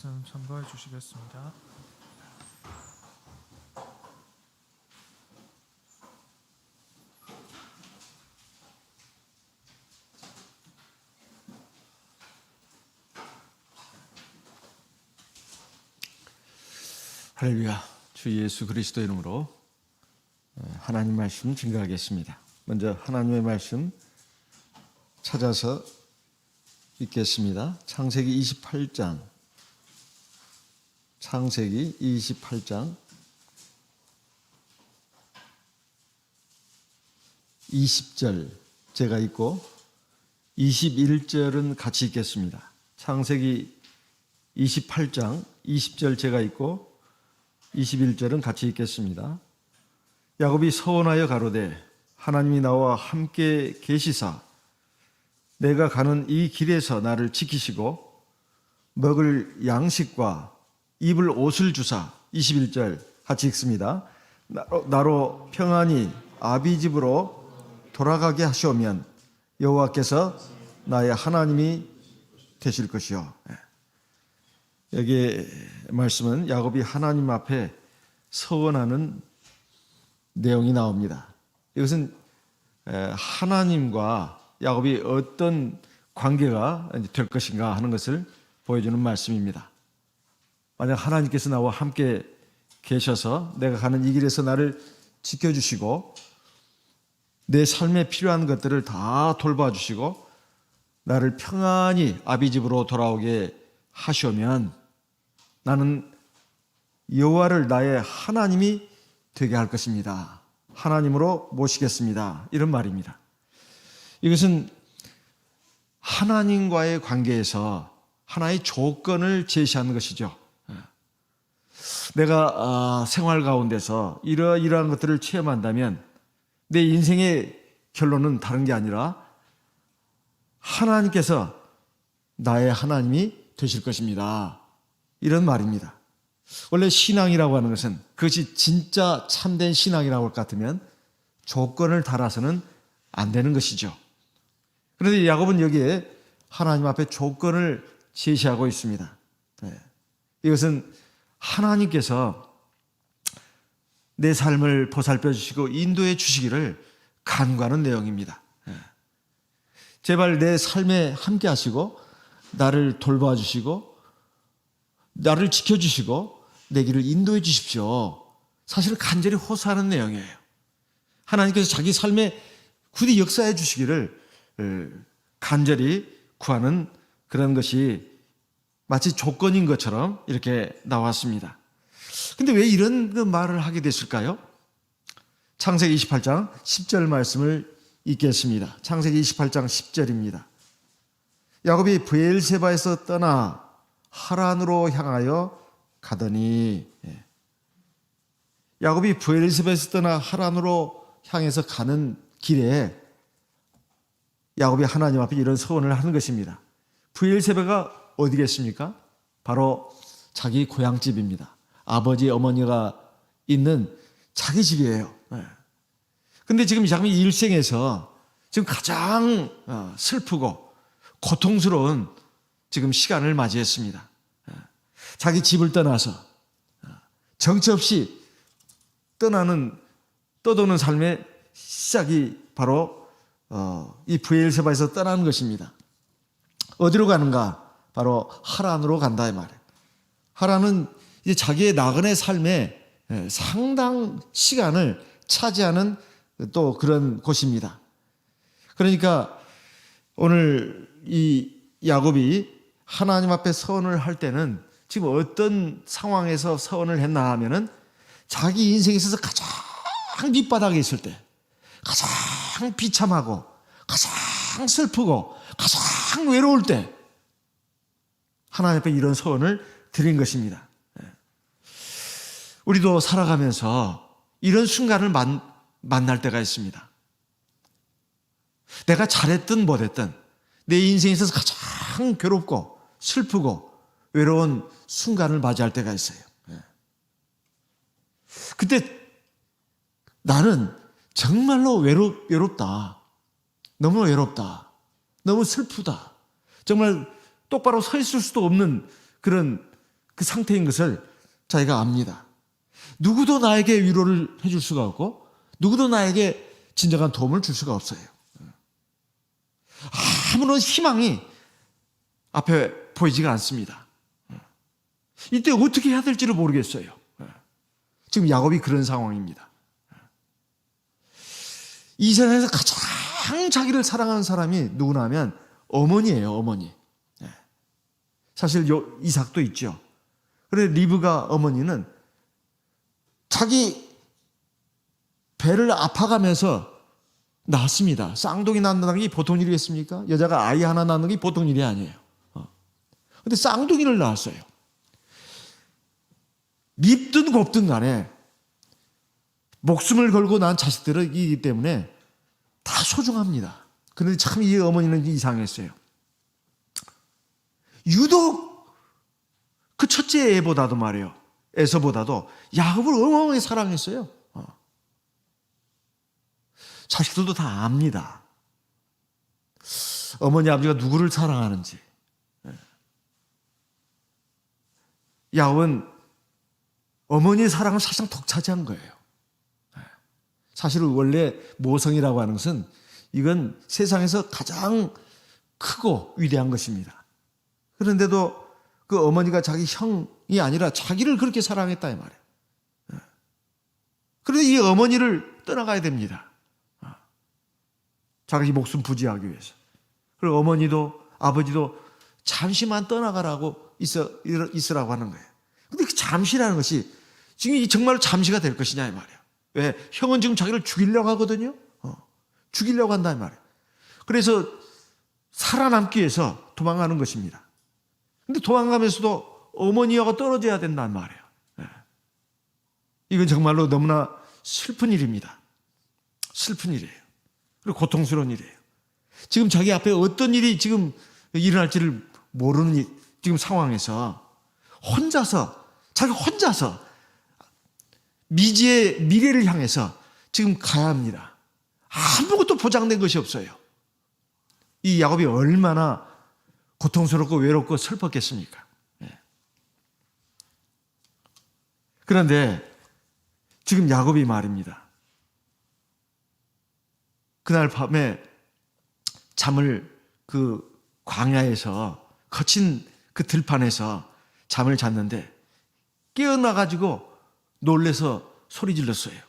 참고해 주시겠습니다. 할렐루야. 주 예수 그리스도 이름으로 하나님 말씀 증거하겠습니다. 먼저 하나님의 말씀 찾아서 읽겠습니다. 창세기 28장 20절 제가 읽고 21절은 같이 읽겠습니다. 창세기 28장 20절 제가 읽고 21절은 같이 읽겠습니다. 야곱이 서원하여 가로되 하나님이 나와 함께 계시사 내가 가는 이 길에서 나를 지키시고 먹을 양식과 입을 옷을 주사. 21절 같이 읽습니다. 나로 평안히 아비 집으로 돌아가게 하시오면 여호와께서 나의 하나님이 되실 것이요. 여기 말씀은 야곱이 하나님 앞에 서원하는 내용이 나옵니다. 이것은 하나님과 야곱이 어떤 관계가 될 것인가 하는 것을 보여주는 말씀입니다. 만약 하나님께서 나와 함께 계셔서 내가 가는 이 길에서 나를 지켜주시고 내 삶에 필요한 것들을 다 돌봐주시고 나를 평안히 아비 집으로 돌아오게 하시면 나는 여호와를 나의 하나님이 되게 할 것입니다. 하나님으로 모시겠습니다. 이런 말입니다. 이것은 하나님과의 관계에서 하나의 조건을 제시하는 것이죠. 내가 생활 가운데서 이러이러한 것들을 체험한다면 내 인생의 결론은 다른 게 아니라 하나님께서 나의 하나님이 되실 것입니다. 이런 말입니다. 원래 신앙이라고 하는 것은 그것이 진짜 참된 신앙이라고 할 것 같으면 조건을 달아서는 안 되는 것이죠. 그런데 야곱은 여기에 하나님 앞에 조건을 제시하고 있습니다. 이것은 하나님께서 내 삶을 보살펴 주시고 인도해 주시기를 간구하는 내용입니다. 제발 내 삶에 함께 하시고 나를 돌봐 주시고 나를 지켜주시고 내 길을 인도해 주십시오. 사실 간절히 호소하는 내용이에요. 하나님께서 자기 삶에 굳이 역사해 주시기를 간절히 구하는 그런 것이 마치 조건인 것처럼 이렇게 나왔습니다. 근데 왜 이런 말을 하게 됐을까요? 창세기 28장 10절 말씀을 읽겠습니다. 창세기 28장 10절입니다. 야곱이 브엘세바에서 떠나 하란으로 향하여 가더니, 야곱이 브엘세바에서 떠나 하란으로 향해서 가는 길에 야곱이 하나님 앞에 이런 서원을 하는 것입니다. 브엘세바가 어디겠습니까? 바로 자기 고향집입니다. 아버지 어머니가 있는 자기 집이에요. 근데 지금 자기 일생에서 지금 가장 슬프고 고통스러운 지금 시간을 맞이했습니다. 자기 집을 떠나서 정처 없이 떠도는 삶의 시작이 바로 이 브엘세바에서 떠나는 것입니다. 어디로 가는가? 바로 하란으로 간다 이 말이에요. 하란은 이제 자기의 나그네 삶에 상당 시간을 차지하는 또 그런 곳입니다. 그러니까 오늘 이 야곱이 하나님 앞에 서원을 할 때는 지금 어떤 상황에서 서원을 했나 하면은 자기 인생에 있어서 가장 밑바닥에 있을 때, 가장 비참하고, 가장 슬프고, 가장 외로울 때 하나님 앞에 이런 서원을 드린 것입니다. 우리도 살아가면서 이런 순간을 만날 때가 있습니다. 내가 잘했든 못했든 내 인생에 있어서 가장 괴롭고 슬프고 외로운 순간을 맞이할 때가 있어요. 그때 나는 정말로 외롭다. 너무 외롭다. 너무 슬프다. 정말 똑바로 서 있을 수도 없는 그런 그 상태인 것을 자기가 압니다. 누구도 나에게 위로를 해줄 수가 없고 누구도 나에게 진정한 도움을 줄 수가 없어요. 아무런 희망이 앞에 보이지가 않습니다. 이때 어떻게 해야 될지를 모르겠어요. 지금 야곱이 그런 상황입니다. 이 세상에서 가장 자기를 사랑하는 사람이 누구나 하면 어머니예요. 어머니. 사실 이삭도 있죠. 그런데 리브가 어머니는 자기 배를 아파가면서 낳았습니다. 쌍둥이 낳는 게 보통 일이겠습니까? 여자가 아이 하나 낳는 게 보통 일이 아니에요. 근데 쌍둥이를 낳았어요. 밉든 곱든 간에 목숨을 걸고 낳은 자식들이기 때문에 다 소중합니다. 그런데 참 이 어머니는 이상했어요. 유독 그 첫째 애보다도 말이에요. 에서보다도 야곱을 어마어마하게 사랑했어요. 자식들도 다 압니다. 어머니 아버지가 누구를 사랑하는지. 야곱은 어머니의 사랑을 사실상 독차지한 거예요. 사실 원래 모성이라고 하는 것은 이건 세상에서 가장 크고 위대한 것입니다. 그런데도 그 어머니가 자기 형이 아니라 자기를 그렇게 사랑했다 이 말이에요. 그런데 이 어머니를 떠나가야 됩니다. 자기 목숨 부지하기 위해서. 그리고 어머니도 아버지도 잠시만 떠나가라고 있으라고 하는 거예요. 근데 그 잠시라는 것이 지금 정말로 잠시가 될 것이냐 이 말이에요. 왜? 형은 지금 자기를 죽이려고 하거든요. 죽이려고 한다 이 말이에요. 그래서 살아남기 위해서 도망가는 것입니다. 근데 도망가면서도 어머니하고 떨어져야 된다는 말이에요. 이건 정말로 너무나 슬픈 일입니다. 슬픈 일이에요. 그리고 고통스러운 일이에요. 지금 자기 앞에 어떤 일이 지금 일어날지를 모르는 지금 상황에서 자기 혼자서 미지의 미래를 향해서 지금 가야 합니다. 아무것도 보장된 것이 없어요. 이 야곱이 얼마나 고통스럽고 외롭고 슬펐겠습니까? 그런데 지금 야곱이 말입니다. 그날 밤에 잠을 그 광야에서 거친 그 들판에서 잠을 잤는데 깨어나가지고 놀래서 소리 질렀어요.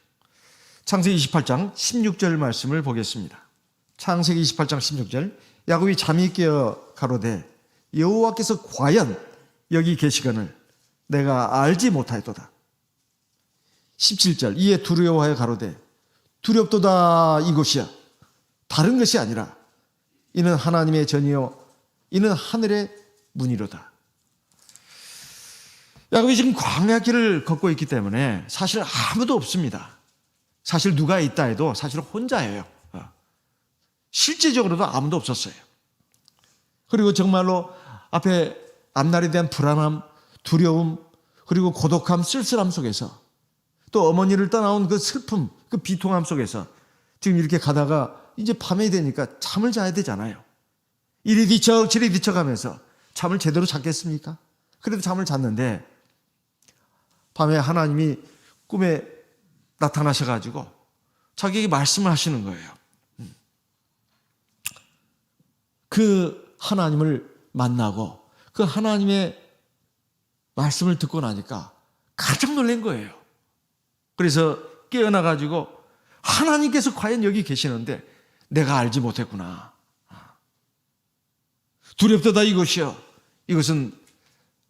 창세기 28장 16절 말씀을 보겠습니다. 창세기 28장 16절 야곱이 잠이 깨어 가로되 여호와께서 과연 여기 계시거늘 내가 알지 못하였도다. 17절 이에 두려워하여 가로되 두렵도다 이곳이야. 다른 것이 아니라 이는 하나님의 전이요 이는 하늘의 문이로다. 야곱이 지금 광야길을 걷고 있기 때문에 사실 아무도 없습니다. 사실 누가 있다 해도 사실 혼자예요. 실제적으로도 아무도 없었어요. 그리고 정말로 앞에 앞날에 대한 불안함, 두려움, 그리고 고독함, 쓸쓸함 속에서 또 어머니를 떠나온 그 슬픔, 그 비통함 속에서 지금 이렇게 가다가 이제 밤이 되니까 잠을 자야 되잖아요. 이리 뒤척 저리 뒤척하면서 잠을 제대로 잤겠습니까? 그래도 잠을 잤는데 밤에 하나님이 꿈에 나타나셔가지고 자기에게 말씀을 하시는 거예요. 그 하나님을 만나고 그 하나님의 말씀을 듣고 나니까 깜짝 놀란 거예요. 그래서 깨어나가지고 하나님께서 과연 여기 계시는데 내가 알지 못했구나. 두렵도다 이것이요. 이것은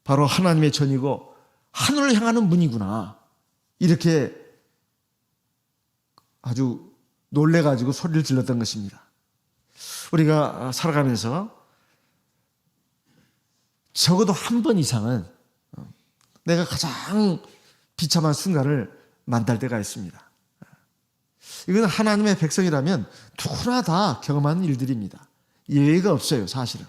바로 하나님의 전이고 하늘을 향하는 문이구나. 이렇게 아주 놀래가지고 소리를 질렀던 것입니다. 우리가 살아가면서 적어도 한 번 이상은 내가 가장 비참한 순간을 만날 때가 있습니다. 이건 하나님의 백성이라면 누구나 다 경험하는 일들입니다. 예외가 없어요, 사실은.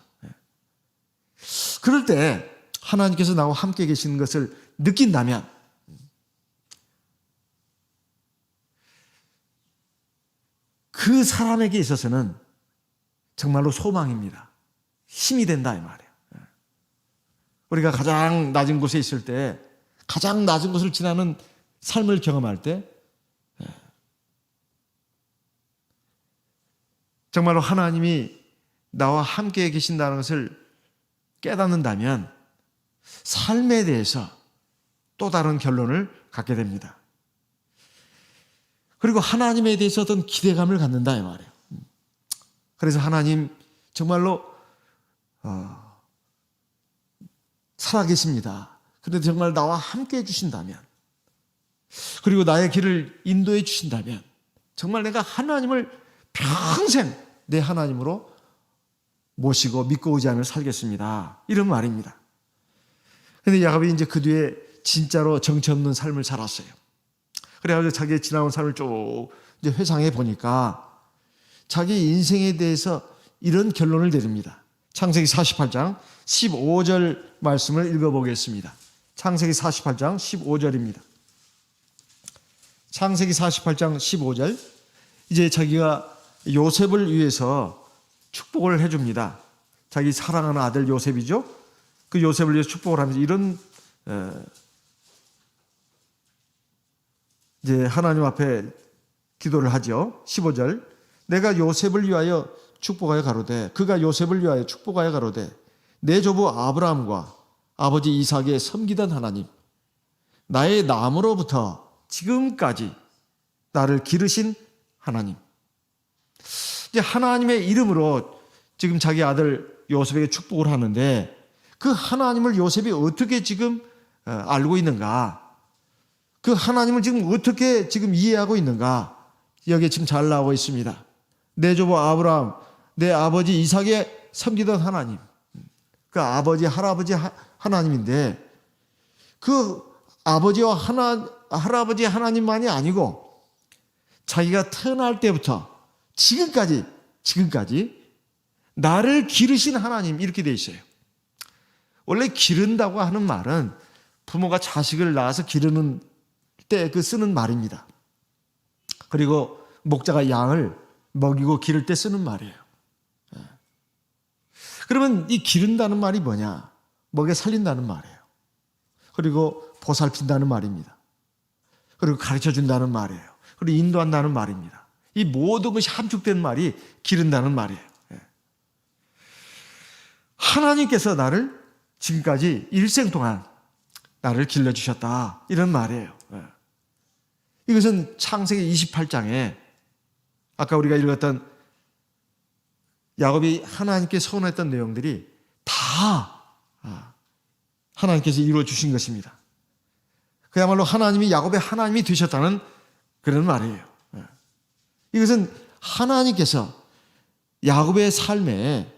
그럴 때 하나님께서 나와 함께 계시는 것을 느낀다면 그 사람에게 있어서는 정말로 소망입니다. 힘이 된다 이 말이에요. 우리가 가장 낮은 곳에 있을 때, 가장 낮은 곳을 지나는 삶을 경험할 때 정말로 하나님이 나와 함께 계신다는 것을 깨닫는다면 삶에 대해서 또 다른 결론을 갖게 됩니다. 그리고 하나님에 대해서 어떤 기대감을 갖는다 이 말이에요. 그래서 하나님 정말로 살아계십니다. 그런데 정말 나와 함께 해주신다면, 그리고 나의 길을 인도해 주신다면 정말 내가 하나님을 평생 내 하나님으로 모시고 믿고 의지하며 살겠습니다. 이런 말입니다. 그런데 야곱이 이제 그 뒤에 진짜로 정처 없는 삶을 살았어요. 그래가지고 자기의 지나온 삶을 쭉 이제 회상해 보니까 자기 인생에 대해서 이런 결론을 내립니다. 창세기 48장 15절 말씀을 읽어보겠습니다. 창세기 48장 15절입니다. 창세기 48장 15절. 이제 자기가 요셉을 위해서 축복을 해줍니다. 자기 사랑하는 아들 요셉이죠. 그 요셉을 위해서 축복을 하면서 이런 이제 하나님 앞에 기도를 하죠. 15절. 내가 요셉을 위하여 축복하여 가로되, 그가 요셉을 위하여 축복하여 가로되, 내 조부 아브라함과 아버지 이삭에 섬기던 하나님, 나의 남으로부터 지금까지 나를 기르신 하나님. 이제 하나님의 이름으로 지금 자기 아들 요셉에게 축복을 하는데, 그 하나님을 요셉이 어떻게 지금 알고 있는가? 그 하나님을 지금 어떻게 지금 이해하고 있는가? 여기에 지금 잘 나오고 있습니다. 내 조부 아브라함, 내 아버지 이삭에 섬기던 하나님. 그 아버지, 할아버지 하나님인데, 그 아버지와 할아버지 하나님만이 아니고 자기가 태어날 때부터 지금까지 나를 기르신 하나님, 이렇게 돼 있어요. 원래 기른다고 하는 말은 부모가 자식을 낳아서 기르는 때 그 쓰는 말입니다. 그리고 목자가 양을 먹이고 기를 때 쓰는 말이에요. 그러면 이 기른다는 말이 뭐냐? 먹여 살린다는 말이에요. 그리고 보살핀다는 말입니다. 그리고 가르쳐준다는 말이에요. 그리고 인도한다는 말입니다. 이 모든 것이 함축된 말이 기른다는 말이에요. 하나님께서 나를 지금까지 일생 동안 나를 길러주셨다, 이런 말이에요. 이것은 창세기 28장에 아까 우리가 읽었던 야곱이 하나님께 서원했던 내용들이 다 하나님께서 이루어 주신 것입니다. 그야말로 하나님이 야곱의 하나님이 되셨다는 그런 말이에요. 이것은 하나님께서 야곱의 삶에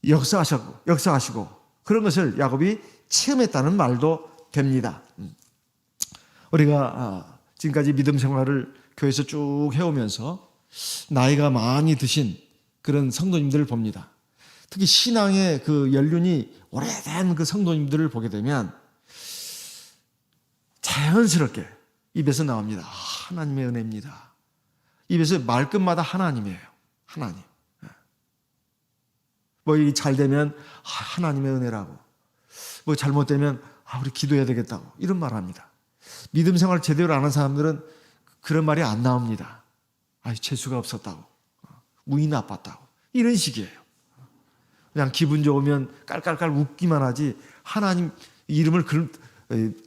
역사하시고 그런 것을 야곱이 체험했다는 말도 됩니다. 우리가 지금까지 믿음 생활을 교회에서 쭉 해오면서 나이가 많이 드신 그런 성도님들을 봅니다. 특히 신앙의 그 연륜이 오래된 그 성도님들을 보게 되면 자연스럽게 입에서 나옵니다. 하나님의 은혜입니다. 입에서 말끝마다 하나님이에요. 하나님. 뭐 이게 잘 되면 하나님의 은혜라고, 뭐 잘못되면 우리 기도해야 되겠다고, 이런 말 합니다. 믿음 생활 제대로 안 하는 사람들은 그런 말이 안 나옵니다. 재수가 없었다고, 운이 나빴다고, 이런 식이에요. 그냥 기분 좋으면 깔깔깔 웃기만 하지 하나님 이름을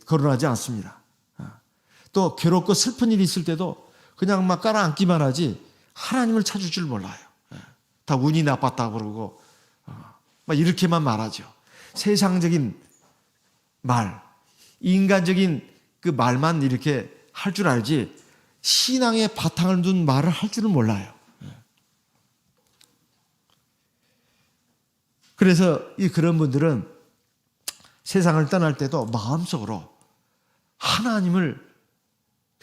거론하지 않습니다. 또 괴롭고 슬픈 일이 있을 때도 그냥 막 깔아앉기만 하지 하나님을 찾을 줄 몰라요. 다 운이 나빴다고 그러고 막 이렇게만 말하죠. 세상적인 말, 인간적인 그 말만 이렇게 할 줄 알지 신앙의 바탕을 둔 말을 할 줄은 몰라요. 그래서 그런 분들은 세상을 떠날 때도 마음속으로 하나님을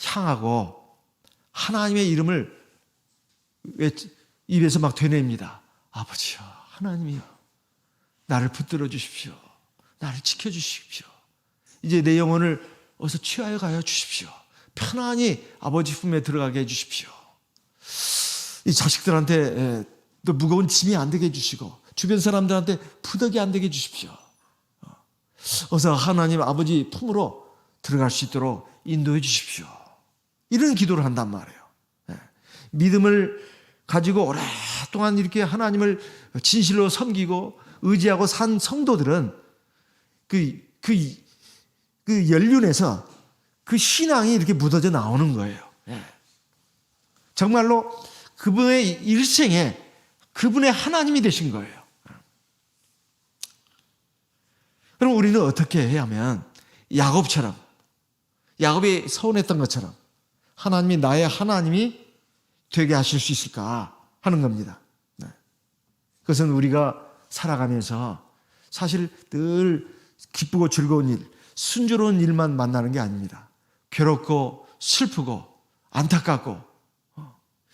향하고 하나님의 이름을 입에서 막 되뇌입니다. 아버지요, 하나님이요, 나를 붙들어 주십시오. 나를 지켜주십시오. 이제 내 영혼을 어서 취하여 가여 주십시오. 편안히 아버지 품에 들어가게 해주십시오. 이 자식들한테 또 무거운 짐이 안 되게 해주시고 주변 사람들한테 부덕이 안 되게 해주십시오. 어서 하나님 아버지 품으로 들어갈 수 있도록 인도해 주십시오. 이런 기도를 한단 말이에요. 믿음을 가지고 오랫동안 이렇게 하나님을 진실로 섬기고 의지하고 산 성도들은 그 연륜에서 그 신앙이 이렇게 묻어져 나오는 거예요. 정말로 그분의 일생에 그분의 하나님이 되신 거예요. 그럼 우리는 어떻게 해야 하면 야곱처럼, 야곱이 서운했던 것처럼 하나님이 나의 하나님이 되게 하실 수 있을까 하는 겁니다. 그것은 우리가 살아가면서 사실 늘 기쁘고 즐거운 일, 순조로운 일만 만나는 게 아닙니다. 괴롭고 슬프고 안타깝고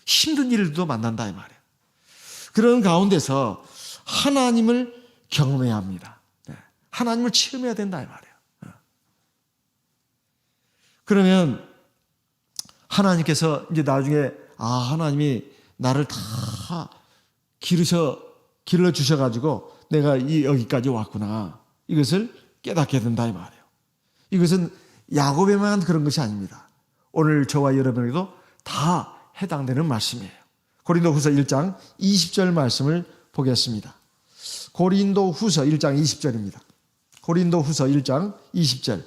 힘든 일도 만난다 이 말이에요. 그런 가운데서 하나님을 경험해야 합니다. 하나님을 체험해야 된다 이 말이에요. 그러면 하나님께서 이제 나중에 하나님이 나를 다 길러 주셔가지고 내가 여기까지 왔구나. 이것을 깨닫게 된다 이 말이에요. 이것은 야곱에만 그런 것이 아닙니다. 오늘 저와 여러분에게도 다 해당되는 말씀이에요. 고린도후서 1장 20절 말씀을 보겠습니다. 고린도후서 1장 20절입니다. 고린도후서 1장 20절.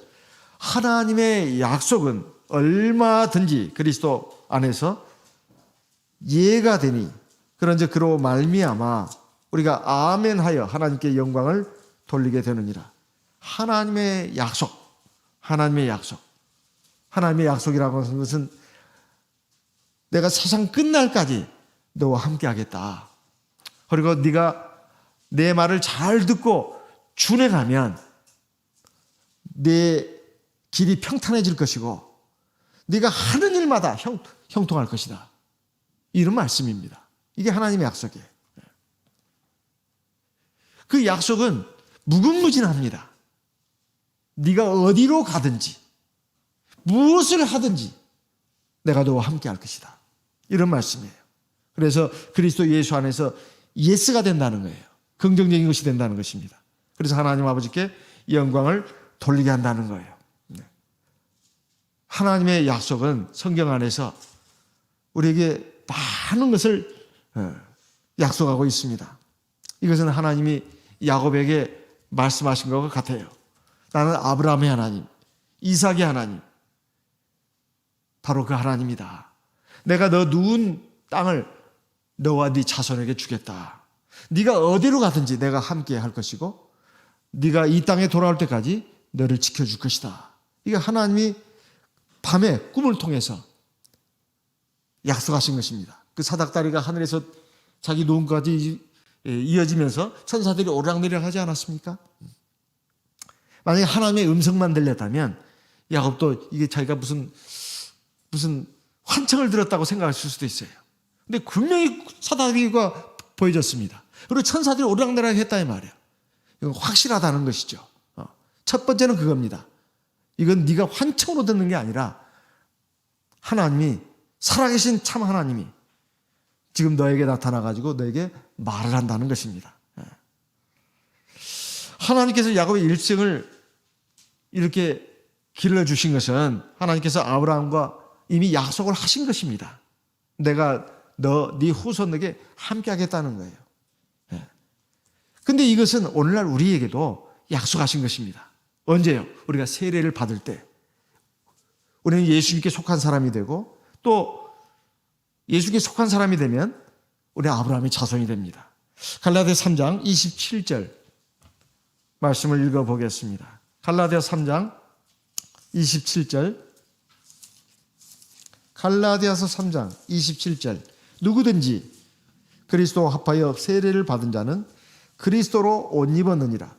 하나님의 약속은 얼마든지 그리스도 안에서 예가 되니 그런즉 그로 말미암아 우리가 아멘하여 하나님께 영광을 돌리게 되느니라. 하나님의 약속, 하나님의 약속. 하나님의 약속이라고 하는 것은 내가 세상 끝날까지 너와 함께 하겠다. 그리고 네가 내 말을 잘 듣고 준행하면 내 길이 평탄해질 것이고 네가 하는 일마다 형통할 것이다. 이런 말씀입니다. 이게 하나님의 약속이에요. 그 약속은 무궁무진합니다. 네가 어디로 가든지 무엇을 하든지 내가 너와 함께 할 것이다. 이런 말씀이에요. 그래서 그리스도 예수 안에서 예스가 된다는 거예요. 긍정적인 것이 된다는 것입니다. 그래서 하나님 아버지께 영광을 돌리게 한다는 거예요. 하나님의 약속은 성경 안에서 우리에게 많은 것을 약속하고 있습니다. 이것은 하나님이 야곱에게 말씀하신 것과 같아요. 나는 아브라함의 하나님, 이삭의 하나님, 바로 그 하나님이다. 내가 너 누운 땅을 너와 네 자손에게 주겠다. 네가 어디로 가든지 내가 함께 할 것이고 네가 이 땅에 돌아올 때까지 너를 지켜줄 것이다. 이게 하나님이 밤에 꿈을 통해서 약속하신 것입니다. 그 사닥다리가 하늘에서 자기 눈까지 이어지면서 천사들이 오락내리락 하지 않았습니까? 만약에 하나님의 음성만 들렸다면 야곱도 이게 자기가 무슨 환청을 들었다고 생각했을 수도 있어요. 근데 분명히 사닥다리가 보여졌습니다. 그리고 천사들이 오락내리락 했다 이 말이에요. 이건 확실하다는 것이죠. 첫 번째는 그겁니다. 이건 네가 환청으로 듣는 게 아니라 하나님이 살아계신 참 하나님이 지금 너에게 나타나가지고 너에게 말을 한다는 것입니다. 하나님께서 야곱의 일생을 이렇게 길러주신 것은 하나님께서 아브라함과 이미 약속을 하신 것입니다. 내가 네 후손에게 함께 하겠다는 거예요. 근데 이것은 오늘날 우리에게도 약속하신 것입니다. 언제요? 우리가 세례를 받을 때 우리는 예수님께 속한 사람이 되고 또 예수님께 속한 사람이 되면 우리 아브라함의 자손이 됩니다. 갈라디아 3장 27절 말씀을 읽어보겠습니다. 갈라디아 3장 27절 갈라디아서 3장 27절 누구든지 그리스도와 합하여 세례를 받은 자는 그리스도로 옷 입었느니라.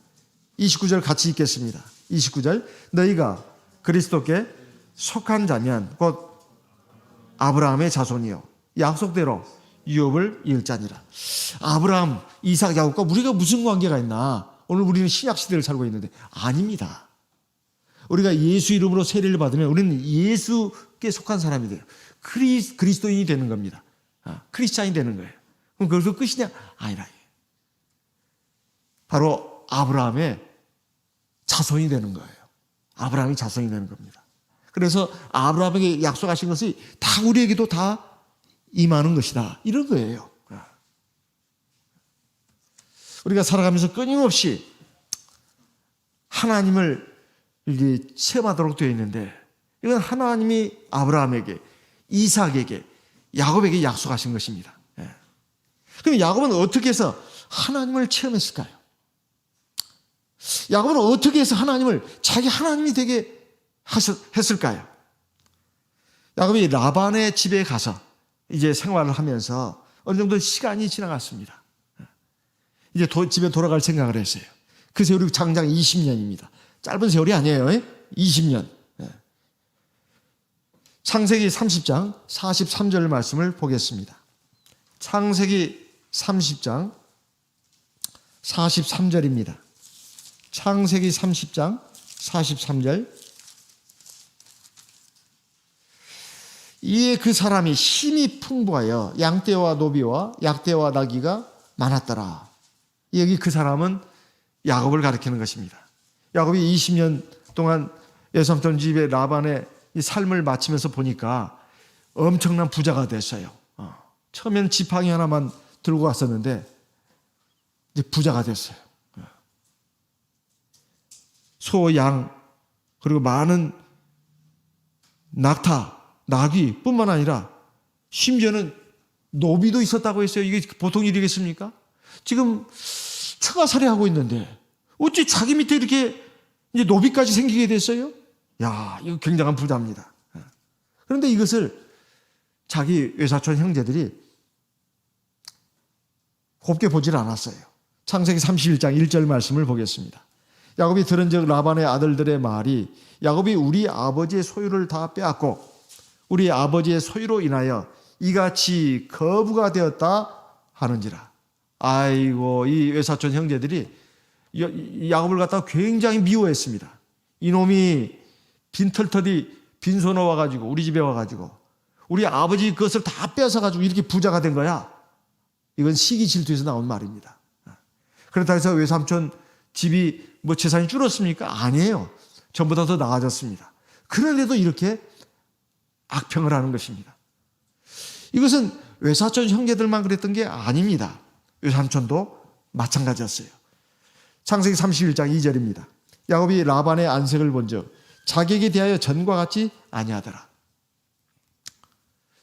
29절 같이 읽겠습니다. 29절 너희가 그리스도께 속한 자면 곧 아브라함의 자손이요 약속대로 유업을 이을 자니라. 아브라함, 이삭, 야곱과 우리가 무슨 관계가 있나? 오늘 우리는 신약 시대를 살고 있는데 아닙니다. 우리가 예수 이름으로 세례를 받으면 우리는 예수께 속한 사람이 돼요. 그리스도인이 되는 겁니다. 크리스찬이 되는 거예요. 그럼 그것도 끝이냐? 아니라. 바로 아브라함의 자손이 되는 거예요. 아브라함이 자손이 되는 겁니다. 그래서 아브라함에게 약속하신 것이 다 우리에게도 다 임하는 것이다. 이런 거예요. 우리가 살아가면서 끊임없이 하나님을 이렇게 체험하도록 되어 있는데, 이건 하나님이 아브라함에게, 이삭에게, 야곱에게 약속하신 것입니다. 그럼 야곱은 어떻게 해서 하나님을 체험했을까요? 야곱은 어떻게 해서 하나님을 자기 하나님이 되게 했을까요? 야곱이 라반의 집에 가서 이제 생활을 하면서 어느 정도 시간이 지나갔습니다. 이제 집에 돌아갈 생각을 했어요. 그 세월이 장장 20년입니다. 짧은 세월이 아니에요. 20년. 창세기 30장 43절 말씀을 보겠습니다. 창세기 30장 43절입니다. 창세기 30장 43절. 이에 그 사람이 힘이 풍부하여 양떼와 노비와 약떼와 나귀가 많았더라. 여기 그 사람은 야곱을 가리키는 것입니다. 야곱이 20년 동안 외삼촌 집에 라반의 이 삶을 마치면서 보니까 엄청난 부자가 됐어요. 처음엔 지팡이 하나만 들고 왔었는데 이제 부자가 됐어요. 소, 양, 그리고 많은 낙타, 나귀뿐만 아니라 심지어는 노비도 있었다고 했어요. 이게 보통 일이겠습니까? 지금 처가살이하고 있는데 어찌 자기 밑에 이렇게 이제 노비까지 생기게 됐어요? 야, 이거 굉장한 부자입니다. 그런데 이것을 자기 외사촌 형제들이 곱게 보질 않았어요. 창세기 31장 1절 말씀을 보겠습니다. 야곱이 들은즉 라반의 아들들의 말이 야곱이 우리 아버지의 소유를 다 빼앗고 우리 아버지의 소유로 인하여 이같이 거부가 되었다 하는지라. 아이고, 이 외사촌 형제들이 야곱을 갖다가 굉장히 미워했습니다. 이놈이 빈털터리 빈손 와가지고 우리 집에 와가지고 우리 아버지 그것을 다 뺏어가지고 이렇게 부자가 된 거야. 이건 시기 질투에서 나온 말입니다. 그렇다고 해서 외삼촌 집이 뭐 재산이 줄었습니까? 아니에요. 전보다 더 나아졌습니다. 그런데도 이렇게 악평을 하는 것입니다. 이것은 외사촌 형제들만 그랬던 게 아닙니다. 외삼촌도 마찬가지였어요. 창세기 31장 2절입니다. 야곱이 라반의 안색을 본즉 자기에게 대하여 전과 같지 아니하더라.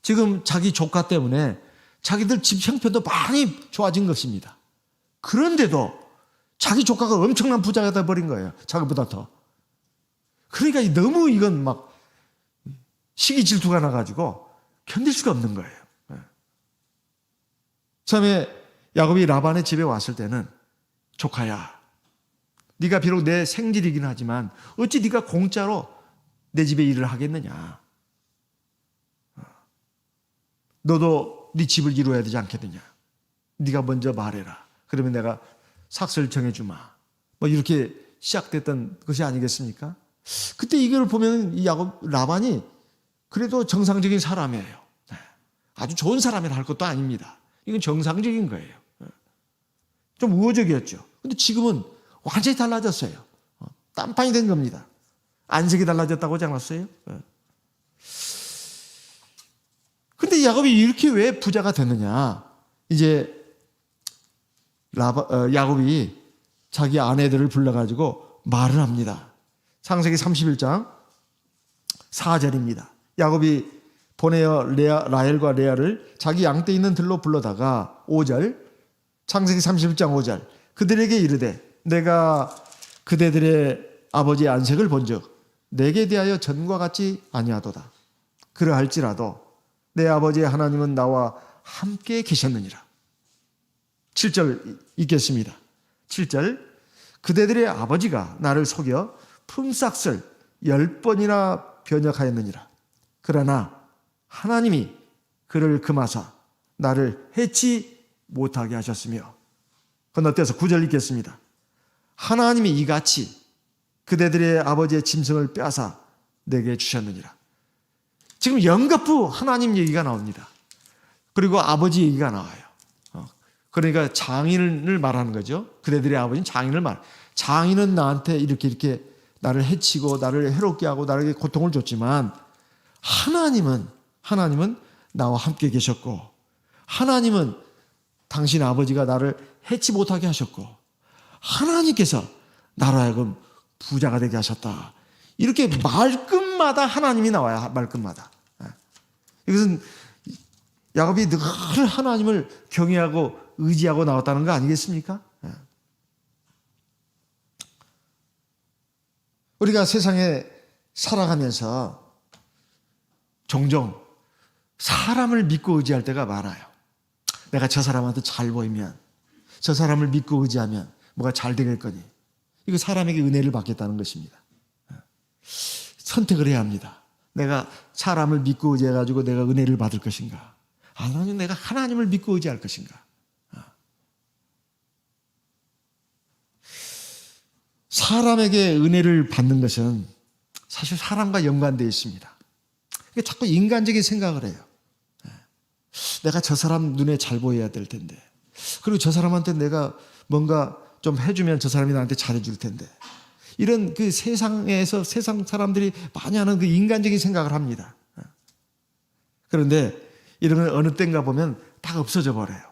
지금 자기 조카 때문에 자기들 집 형편도 많이 좋아진 것입니다. 그런데도 자기 조카가 엄청난 부자가 되어버린 거예요. 자기보다 더. 그러니까 너무 이건 막 시기 질투가 나가지고 견딜 수가 없는 거예요. 처음에 야곱이 라반의 집에 왔을 때는 조카야, 네가 비록 내 생질이긴 하지만 어찌 네가 공짜로 내 집에 일을 하겠느냐. 너도 네 집을 이루어야 되지 않겠느냐. 네가 먼저 말해라. 그러면 내가 삭슬 정해주마. 뭐 이렇게 시작됐던 것이 아니겠습니까? 그때 이걸 보면 이 라반이 그래도 정상적인 사람이에요. 아주 좋은 사람이라 할 것도 아닙니다. 이건 정상적인 거예요. 좀 우호적이었죠. 근데 지금은 완전히 달라졌어요. 딴판이 된 겁니다. 안색이 달라졌다고 하지 않았어요? 근데 야곱이 이렇게 왜 부자가 됐느냐? 이제 야곱이 자기 아내들을 불러가지고 말을 합니다. 창세기 31장 4절입니다. 야곱이 보내어 라헬과 레아를 자기 양떼 있는 들로 불러다가 5절, 창세기 31장 5절, 그들에게 이르되 내가 그대들의 아버지의 안색을 본즉 내게 대하여 전과 같지 아니하도다. 그러할지라도 내 아버지의 하나님은 나와 함께 계셨느니라. 7절 읽겠습니다. 7절, 그대들의 아버지가 나를 속여 품삯을 10번이나 변역하였느니라. 그러나 하나님이 그를 금하사 나를 해치 못하게 하셨으며. 건너뛰어서 9절 읽겠습니다. 하나님이 이같이 그대들의 아버지의 짐승을 빼앗아 내게 주셨느니라. 지금 연거푸 하나님 얘기가 나옵니다. 그리고 아버지 얘기가 나와요. 그러니까 장인을 말하는 거죠. 그대들의 아버지는 장인을 장인은 나한테 이렇게 나를 해치고 나를 해롭게 하고 나에게 고통을 줬지만 하나님은 나와 함께 계셨고 하나님은 당신 아버지가 나를 해치 못하게 하셨고 하나님께서 나로 하여금 부자가 되게 하셨다. 이렇게 말끝마다 하나님이 나와요. 말끝마다. 이것은 야곱이 늘 하나님을 경외하고 의지하고 나왔다는 거 아니겠습니까? 우리가 세상에 살아가면서 종종 사람을 믿고 의지할 때가 많아요. 내가 저 사람한테 잘 보이면, 저 사람을 믿고 의지하면 뭐가 잘 되겠거니. 이거 사람에게 은혜를 받겠다는 것입니다. 선택을 해야 합니다. 내가 사람을 믿고 의지해가지고 내가 은혜를 받을 것인가? 아니면 내가 하나님을 믿고 의지할 것인가? 사람에게 은혜를 받는 것은 사실 사람과 연관되어 있습니다. 자꾸 인간적인 생각을 해요. 내가 저 사람 눈에 잘 보여야 될 텐데, 그리고 저 사람한테 내가 뭔가 좀 해주면 저 사람이 나한테 잘해줄 텐데, 이런 그 세상에서 세상 사람들이 많이 하는 그 인간적인 생각을 합니다. 그런데 이런 건 어느 때인가 보면 다 없어져 버려요.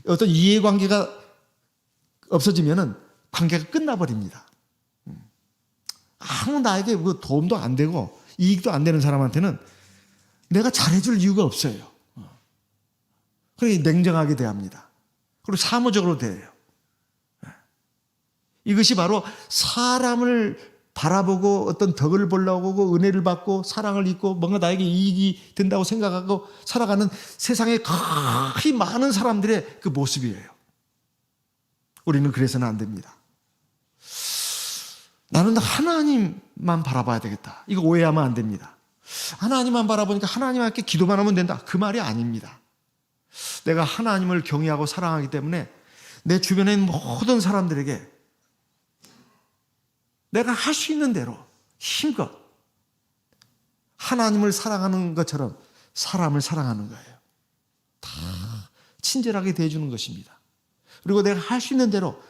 어떤 이해관계가 없어지면은 관계가 끝나버립니다. 아무 나에게 뭐 도움도 안 되고 이익도 안 되는 사람한테는 내가 잘해줄 이유가 없어요. 그러니 냉정하게 대합니다. 그리고 사무적으로 대해요. 이것이 바로 사람을 바라보고 어떤 덕을 보려고 은혜를 받고 사랑을 입고 뭔가 나에게 이익이 된다고 생각하고 살아가는 세상에 거의 많은 사람들의 그 모습이에요. 우리는 그래서는 안 됩니다. 나는 하나님만 바라봐야 되겠다. 이거 오해하면 안 됩니다. 하나님만 바라보니까 하나님께 기도만 하면 된다. 그 말이 아닙니다. 내가 하나님을 경외하고 사랑하기 때문에 내 주변에 있는 모든 사람들에게 내가 할 수 있는 대로 힘껏 하나님을 사랑하는 것처럼 사람을 사랑하는 거예요. 다 친절하게 대해주는 것입니다. 그리고 내가 할 수 있는 대로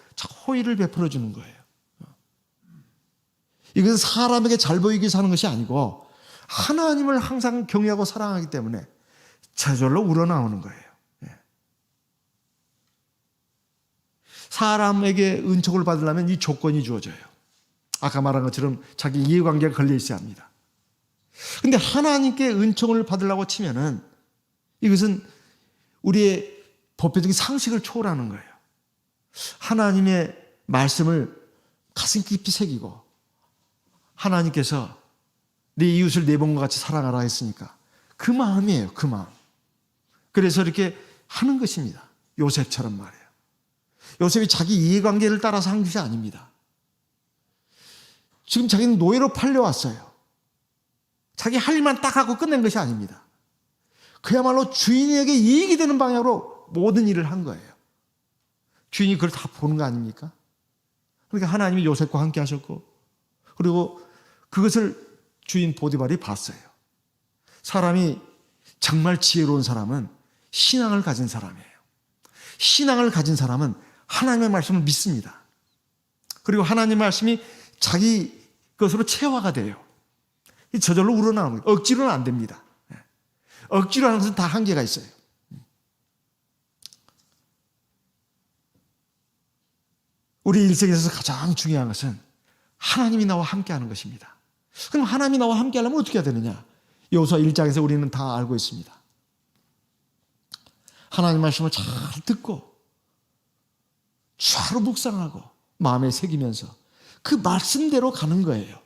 호의를 베풀어 주는 거예요. 이것은 사람에게 잘 보이기 위해서 하는 것이 아니고 하나님을 항상 경외하고 사랑하기 때문에 저절로 우러나오는 거예요. 사람에게 은총을 받으려면 이 조건이 주어져요. 아까 말한 것처럼 자기 이해관계가 걸려 있어야 합니다. 그런데 하나님께 은총을 받으려고 치면은 이것은 우리의 법회적인 상식을 초월하는 거예요. 하나님의 말씀을 가슴 깊이 새기고 하나님께서 네 이웃을 내 몸과 같이 사랑하라 했으니까 그 마음이에요. 그 마음. 그래서 이렇게 하는 것입니다. 요셉처럼 말이에요. 요셉이 자기 이해관계를 따라서 한 것이 아닙니다. 지금 자기는 노예로 팔려왔어요. 자기 할 일만 딱 하고 끝낸 것이 아닙니다. 그야말로 주인에게 이익이 되는 방향으로 모든 일을 한 거예요. 주인이 그걸 다 보는 거 아닙니까? 그러니까 하나님이 요셉과 함께 하셨고 그리고 그것을 주인 보디발이 봤어요. 사람이 정말 지혜로운 사람은 신앙을 가진 사람이에요. 신앙을 가진 사람은 하나님의 말씀을 믿습니다. 그리고 하나님의 말씀이 자기 것으로 체화가 돼요. 저절로 우러나오는 거예요. 억지로는 안 됩니다. 억지로 하는 것은 다 한계가 있어요. 우리 일생에서 가장 중요한 것은 하나님이 나와 함께 하는 것입니다. 그럼 하나님이 나와 함께 하려면 어떻게 해야 되느냐? 여호수아 1장에서 우리는 다 알고 있습니다. 하나님 말씀을 잘 듣고 좌로 묵상하고 마음에 새기면서 그 말씀대로 가는 거예요.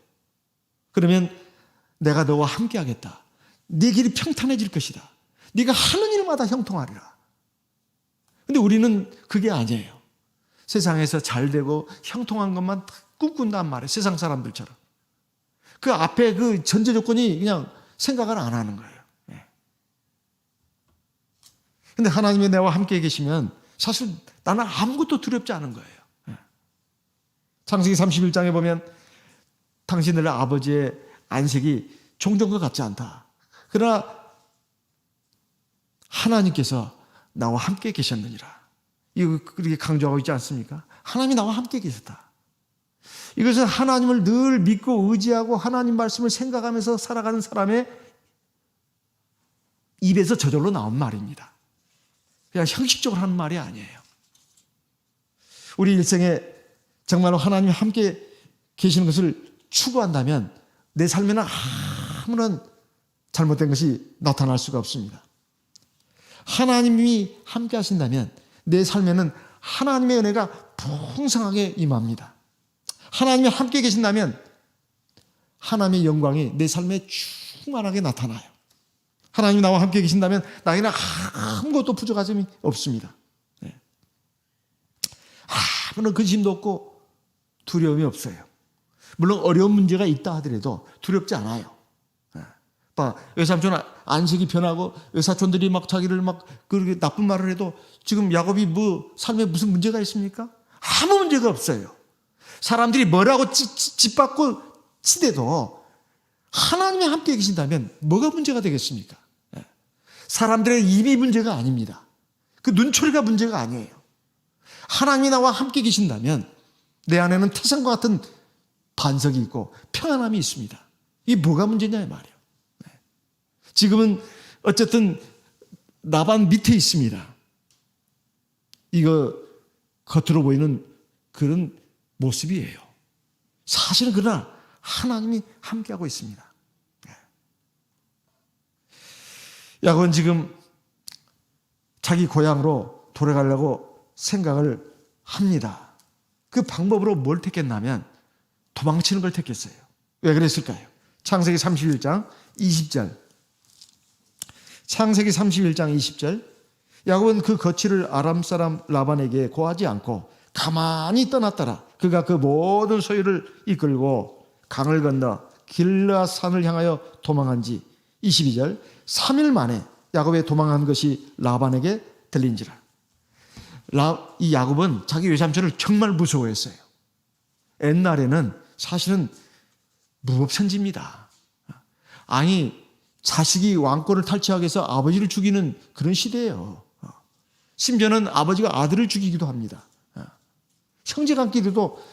그러면 내가 너와 함께 하겠다. 네 길이 평탄해질 것이다. 네가 하는 일마다 형통하리라. 근데 우리는 그게 아니에요. 세상에서 잘 되고 형통한 것만 꿈꾼단 말이에요. 세상 사람들처럼. 그 앞에 그 전제 조건이 그냥 생각을 안 하는 거예요. 근데 하나님이 나와 함께 계시면 사실 나는 아무것도 두렵지 않은 거예요. 창세기 31장에 보면 당신들 아버지의 안색이 종전과 같지 않다. 그러나 하나님께서 나와 함께 계셨느니라. 이거 그렇게 강조하고 있지 않습니까? 하나님이 나와 함께 계셨다. 이것은 하나님을 늘 믿고 의지하고 하나님 말씀을 생각하면서 살아가는 사람의 입에서 저절로 나온 말입니다. 그냥 형식적으로 하는 말이 아니에요. 우리 일생에 정말로 하나님이 함께 계시는 것을 추구한다면 내 삶에는 아무런 잘못된 것이 나타날 수가 없습니다. 하나님이 함께 하신다면 내 삶에는 하나님의 은혜가 풍성하게 임합니다. 하나님이 함께 계신다면 하나님의 영광이 내 삶에 충만하게 나타나요. 하나님이 나와 함께 계신다면 나에게는 아무것도 부족한 점이 없습니다. 아무런 근심도 없고 두려움이 없어요. 물론 어려운 문제가 있다 하더라도 두렵지 않아요. 외삼촌 안색이 변하고 외사촌들이 막 자기를 막 그렇게 나쁜 말을 해도 지금 야곱이 뭐 삶에 무슨 문제가 있습니까? 아무 문제가 없어요. 사람들이 뭐라고 짓밟고 치대도 하나님이 함께 계신다면 뭐가 문제가 되겠습니까? 사람들의 입이 문제가 아닙니다. 그 눈초리가 문제가 아니에요. 하나님이 나와 함께 계신다면 내 안에는 태산과 같은 반석이 있고 평안함이 있습니다. 이게 뭐가 문제냐 이 말이에요. 지금은 어쨌든 나반 밑에 있습니다. 이거 겉으로 보이는 그런 모습이에요. 사실은 그러나 하나님이 함께하고 있습니다. 야곱은 지금 자기 고향으로 돌아가려고 생각을 합니다. 그 방법으로 뭘 택했냐면 도망치는 걸 택했어요. 왜 그랬을까요? 창세기 31장 20절. 창세기 31장 20절. 야곱은 그 거취를 아람 사람 라반에게 고하지 않고 가만히 떠났더라. 그가 그 모든 소유를 이끌고 강을 건너 길르앗산을 향하여 도망한 지 22절. 3일 만에 야곱의 도망한 것이 라반에게 들린지라. 이 야곱은 자기 외삼촌을 정말 무서워했어요. 옛날에는 사실은 무법천지입니다. 아니 자식이 왕권을 탈취하기 위해서 아버지를 죽이는 그런 시대예요. 심지어는 아버지가 아들을 죽이기도 합니다. 형제간끼리도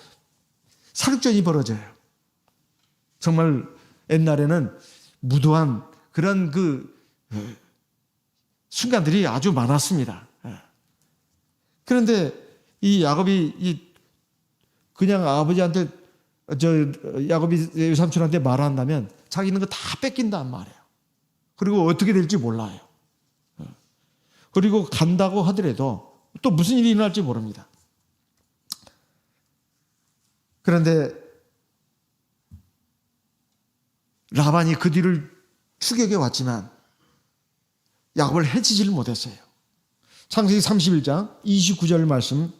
사륙전이 벌어져요. 정말 옛날에는 무도한 그런 그 순간들이 아주 많았습니다. 그런데 이 야곱이 그냥 아버지한테 야곱이 외삼촌한테 말한다면 자기 있는 거 다 뺏긴단 말이에요. 그리고 어떻게 될지 몰라요. 그리고 간다고 하더라도 또 무슨 일이 일어날지 모릅니다. 그런데 라반이 그 뒤를 추격해 왔지만 야곱을 해치지를 못했어요. 창세기 31장 29절 말씀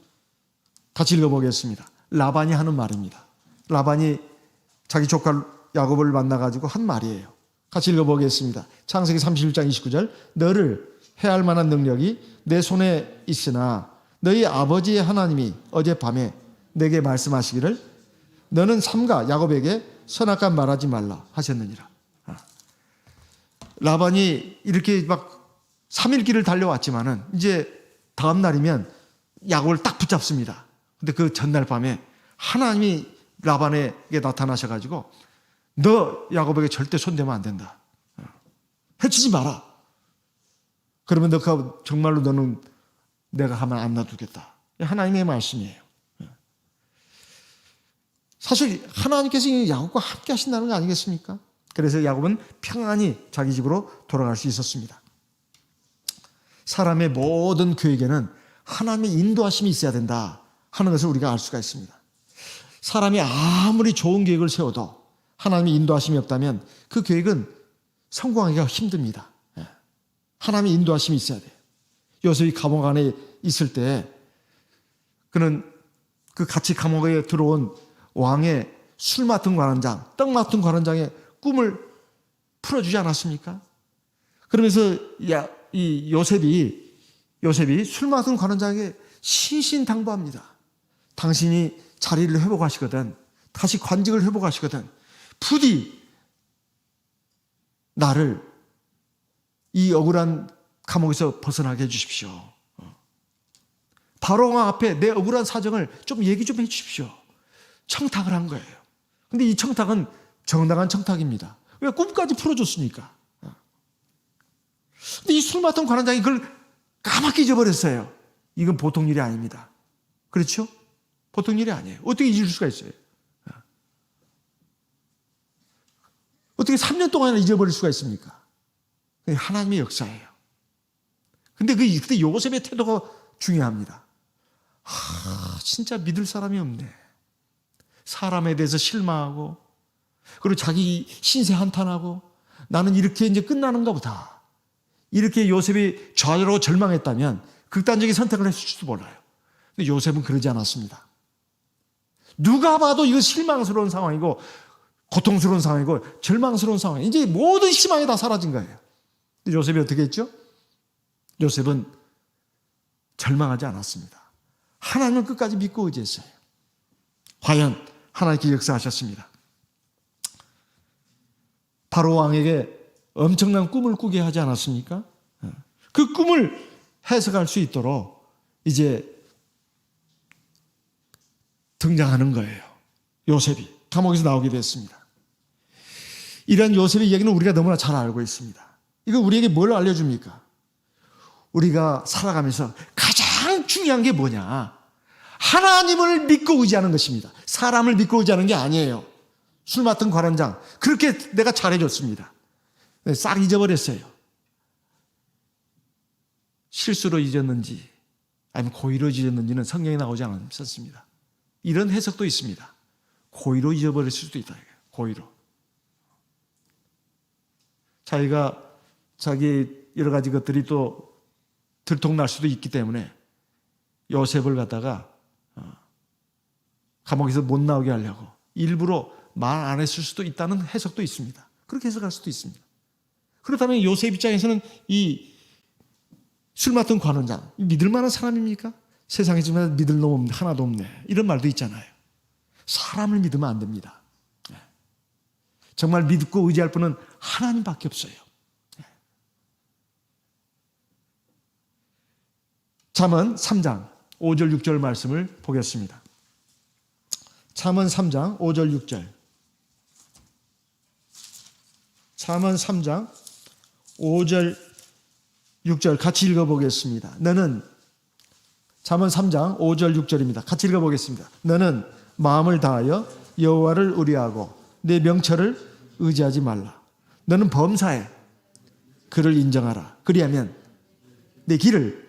같이 읽어보겠습니다. 라반이 하는 말입니다. 라반이 자기 조카 야곱을 만나가지고 한 말이에요. 같이 읽어보겠습니다. 창세기 31장 29절. 너를 해할 만한 능력이 내 손에 있으나 너희 아버지의 하나님이 어젯밤에 내게 말씀하시기를 너는 삼가 야곱에게 선악간 말하지 말라 하셨느니라. 라반이 이렇게 막 3일 길을 달려왔지만은 이제 다음 날이면 야곱을 딱 붙잡습니다. 근데 그 전날 밤에 하나님이 라반에게 나타나셔가지고 너 야곱에게 절대 손대면 안 된다. 해치지 마라. 그러면 너가 정말로 너는 내가 가만 안 놔두겠다. 하나님의 말씀이에요. 사실 하나님께서 야곱과 함께 하신다는 거 아니겠습니까? 그래서 야곱은 평안히 자기 집으로 돌아갈 수 있었습니다. 사람의 모든 계획에는 하나님의 인도하심이 있어야 된다 하는 것을 우리가 알 수가 있습니다. 사람이 아무리 좋은 계획을 세워도 하나님의 인도하심이 없다면 그 계획은 성공하기가 힘듭니다. 하나님의 인도하심이 있어야 돼요. 요셉이 감옥 안에 있을 때 그는 그 같이 감옥에 들어온 왕의 술 맡은 관원장, 떡 맡은 관원장의 꿈을 풀어주지 않았습니까? 그러면서 이 요셉이 술 맡은 관원장에게 신신당부합니다. 당신이 자리를 회복하시거든, 다시 관직을 회복하시거든, 부디 나를 이 억울한 감옥에서 벗어나게 해주십시오. 바로 왕 앞에 내 억울한 사정을 좀 얘기 좀 해주십시오. 청탁을 한 거예요. 근데 이 청탁은 정당한 청탁입니다. 왜? 꿈까지 풀어줬으니까. 근데 이 술 맡은 관원장이 그걸 까맣게 잊어버렸어요. 이건 보통 일이 아닙니다. 그렇죠? 보통 일이 아니에요. 어떻게 잊을 수가 있어요? 어떻게 3년 동안이나 잊어버릴 수가 있습니까? 하나님의 역사예요. 근데 그때 요셉의 태도가 중요합니다. 진짜 믿을 사람이 없네. 사람에 대해서 실망하고, 그리고 자기 신세 한탄하고, 나는 이렇게 이제 끝나는가 보다. 이렇게 요셉이 좌절하고 절망했다면 극단적인 선택을 했을지도 몰라요. 근데 요셉은 그러지 않았습니다. 누가 봐도 이거 실망스러운 상황이고, 고통스러운 상황이고, 절망스러운 상황이에요. 이제 모든 희망이 다 사라진 거예요. 근데 요셉이 어떻게 했죠? 요셉은 절망하지 않았습니다. 하나님을 끝까지 믿고 의지했어요. 과연 하나님께 역사하셨습니다. 바로 왕에게 엄청난 꿈을 꾸게 하지 않았습니까? 그 꿈을 해석할 수 있도록 이제 등장하는 거예요. 요셉이 감옥에서 나오게 됐습니다. 이런 요셉의 이야기는 우리가 너무나 잘 알고 있습니다. 이거 우리에게 뭘 알려줍니까? 우리가 살아가면서 가장 중요한 게 뭐냐? 하나님을 믿고 의지하는 것입니다. 사람을 믿고 의지하는 게 아니에요. 술 맡은 관원장, 그렇게 내가 잘해줬습니다. 싹 잊어버렸어요. 실수로 잊었는지 아니면 고의로 잊었는지는 성경에 나오지 않았습니다. 이런 해석도 있습니다. 고의로 잊어버릴 수도 있다. 고의로. 자기가 자기 여러 가지 것들이 또 들통날 수도 있기 때문에 요셉을 갖다가 감옥에서 못 나오게 하려고 일부러 말 안 했을 수도 있다는 해석도 있습니다. 그렇게 해석할 수도 있습니다. 그렇다면 요셉 입장에서는 이 술 맡은 관원장, 믿을 만한 사람입니까? 세상에 정말 믿을 놈 하나도 없네. 이런 말도 있잖아요. 사람을 믿으면 안 됩니다. 정말 믿고 의지할 분은 하나님밖에 없어요. 잠언 3장 5절 6절 말씀을 보겠습니다. 잠언 3장 5절 6절. 잠언 3장 5절 6절 같이 읽어보겠습니다. 너는 잠언 3장 5절 6절입니다. 같이 읽어보겠습니다. 너는 마음을 다하여 여호와를 의뢰하고 내 명철을 의지하지 말라. 너는 범사에 그를 인정하라. 그리하면 내 길을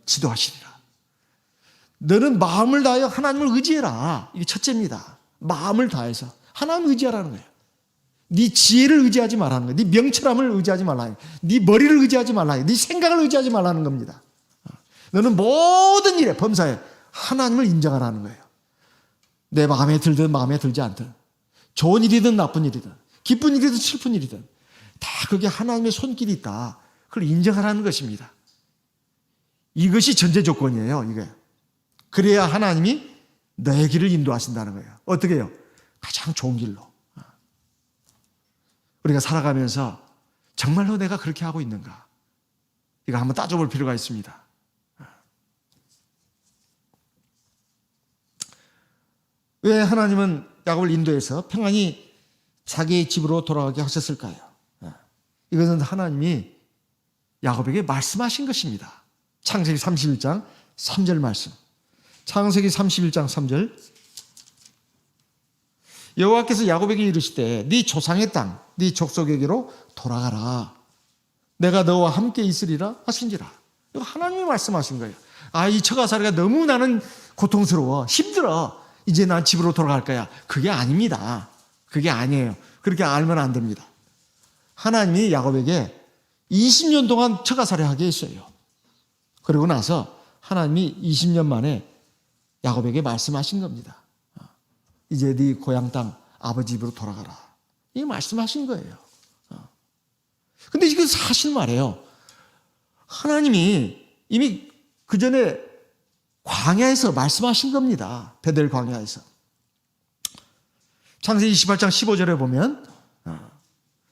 지도하시리라. 너는 마음을 다하여 하나님을 의지해라. 이게 첫째입니다. 마음을 다해서 하나님을 의지하라는 거예요. 네 지혜를 의지하지 말라는 거예요. 네 명철함을 의지하지 말라는 거예요. 네 머리를 의지하지 말라는 거예요. 네 생각을 의지하지 말라는 겁니다. 너는 모든 일에 범사에 하나님을 인정하라는 거예요. 내 마음에 들든 마음에 들지 않든, 좋은 일이든 나쁜 일이든, 기쁜 일이든 슬픈 일이든 다 그게 하나님의 손길이 있다. 그걸 인정하라는 것입니다. 이것이 전제 조건이에요. 이게. 그래야 하나님이 너의 길을 인도하신다는 거예요. 어떻게 해요? 가장 좋은 길로. 우리가 살아가면서 정말로 내가 그렇게 하고 있는가? 이거 한번 따져볼 필요가 있습니다. 왜 하나님은 야곱을 인도해서 평안히 자기의 집으로 돌아가게 하셨을까요? 이것은 하나님이 야곱에게 말씀하신 것입니다. 창세기 31장 3절 말씀. 창세기 31장 3절. 여호와께서 야곱에게 이르시되 네 조상의 땅, 네 족속에게로 돌아가라. 내가 너와 함께 있으리라 하신지라. 이거 하나님이 말씀하신 거예요. 이 처가살이가 너무 나는 고통스러워, 힘들어. 이제 난 집으로 돌아갈 거야. 그게 아닙니다. 그게 아니에요. 그렇게 알면 안 됩니다. 하나님이 야곱에게 20년 동안 처가살이 하게 했어요. 그러고 나서 하나님이 20년 만에 야곱에게 말씀하신 겁니다. 이제 네 고향 땅 아버지 집으로 돌아가라. 이게 말씀하신 거예요. 근데 이게 사실 말이에요. 하나님이 이미 그 전에 광야에서 말씀하신 겁니다. 베델 광야에서. 창세기 28장 15절에 보면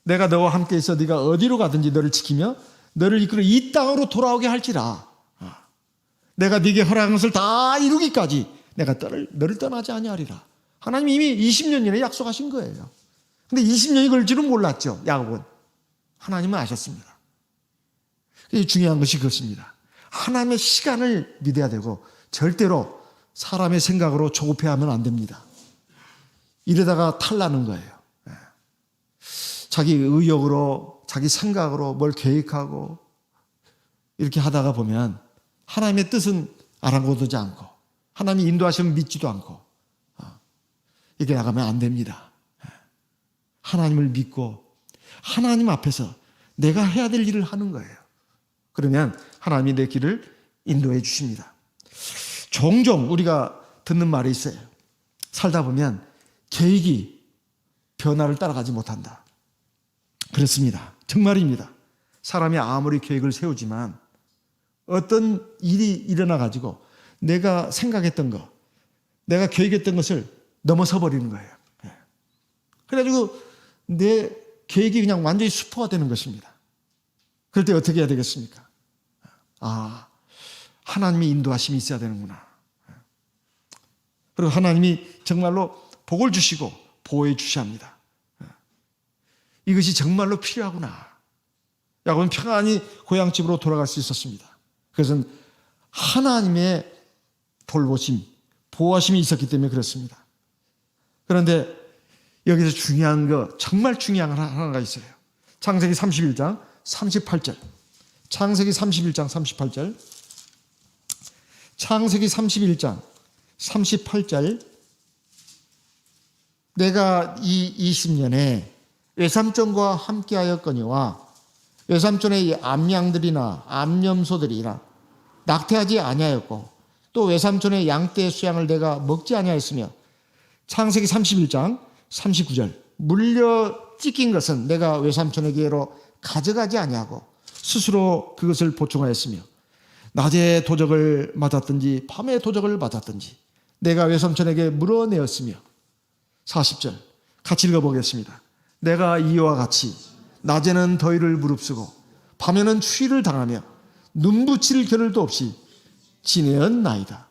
내가 너와 함께 있어 네가 어디로 가든지 너를 지키며 너를 이끌어 이 땅으로 돌아오게 할지라. 내가 네게 허락한 것을 다 이루기까지 내가 너를 떠나지 아니하리라. 하나님이 이미 20년 전에 약속하신 거예요. 근데 20년이 걸 줄은 몰랐죠. 야곱은. 하나님은 아셨습니다. 중요한 것이 그것입니다. 하나님의 시간을 믿어야 되고 절대로 사람의 생각으로 조급해하면 안 됩니다. 이러다가 탈나는 거예요. 자기 의욕으로 자기 생각으로 뭘 계획하고 이렇게 하다가 보면 하나님의 뜻은 아랑곳하지 않고 하나님이 인도하시면 믿지도 않고 이렇게 나가면 안 됩니다. 하나님을 믿고 하나님 앞에서 내가 해야 될 일을 하는 거예요. 그러면 하나님이 내 길을 인도해 주십니다. 종종 우리가 듣는 말이 있어요. 살다 보면 계획이 변화를 따라가지 못한다. 그렇습니다. 정말입니다. 사람이 아무리 계획을 세우지만 어떤 일이 일어나 가지고 내가 생각했던 거, 내가 계획했던 것을 넘어서 버리는 거예요. 그래가지고 내 계획이 그냥 완전히 수포가 되는 것입니다. 그럴 때 어떻게 해야 되겠습니까? 하나님의 인도하심이 있어야 되는구나. 그리고 하나님이 정말로 복을 주시고 보호해 주셔야 합니다. 이것이 정말로 필요하구나. 야곱은 평안히 고향집으로 돌아갈 수 있었습니다. 그것은 하나님의 돌보심, 보호하심이 있었기 때문에 그렇습니다. 그런데 여기서 중요한 거, 정말 중요한 하나가 있어요. 창세기 31장 38절. 창세기 31장 38절. 창세기 31장 38절. 내가 이 20년에 외삼촌과 함께하였거니와 외삼촌의 암양들이나 암염소들이나 낙태하지 아니하였고 또 외삼촌의 양떼 수양을 내가 먹지 아니하였으며 창세기 31장 39절 물려 찢긴 것은 내가 외삼촌에게로 가져가지 아니하고 스스로 그것을 보충하였으며 낮에 도적을 맞았든지 밤에 도적을 맞았든지 내가 외삼촌에게 물어내었으며 40절 같이 읽어보겠습니다. 내가 이와 같이 낮에는 더위를 무릅쓰고 밤에는 추위를 당하며 눈붙일 겨를도 없이 지내었나이다.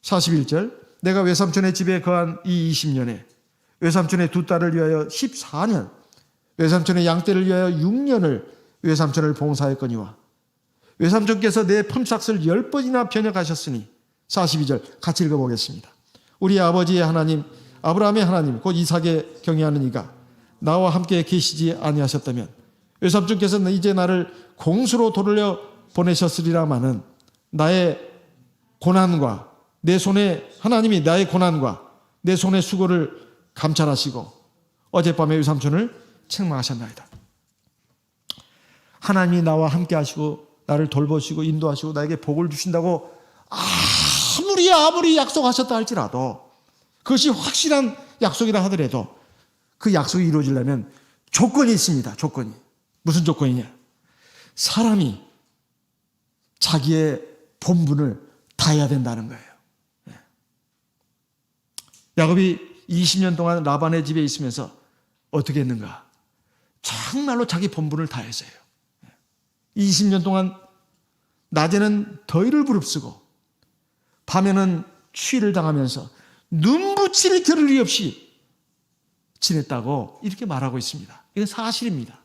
41절 내가 외삼촌의 집에 거한 이 20년에 외삼촌의 두 딸을 위하여 14년 외삼촌의 양떼를 위하여 6년을 외삼촌을 봉사했거니와 외삼촌께서 내 품삯을 10번이나 변역하셨으니 42절 같이 읽어보겠습니다. 우리 아버지의 하나님 아브라함의 하나님 곧 이삭에 경외하는 이가 나와 함께 계시지 아니하셨다면 외삼촌께서는 이제 나를 공수로 돌려 보내셨으리라마는 나의 고난과 내 손에 하나님이 나의 고난과 내 손의 수고를 감찰하시고 어젯밤에 외삼촌을 책망하셨나이다. 하나님이 나와 함께 하시고 나를 돌보시고 인도하시고 나에게 복을 주신다고 아무리 약속하셨다 할지라도 그것이 확실한 약속이라 하더라도 그 약속이 이루어지려면 조건이 있습니다. 조건이. 무슨 조건이냐? 사람이 자기의 본분을 다해야 된다는 거예요. 야곱이 20년 동안 라반의 집에 있으면서 어떻게 했는가? 정말로 자기 본분을 다했어요. 20년 동안 낮에는 더위를 부릅쓰고 밤에는 추위를 당하면서 눈붙일 겨를이 없이 지냈다고 이렇게 말하고 있습니다. 이건 사실입니다.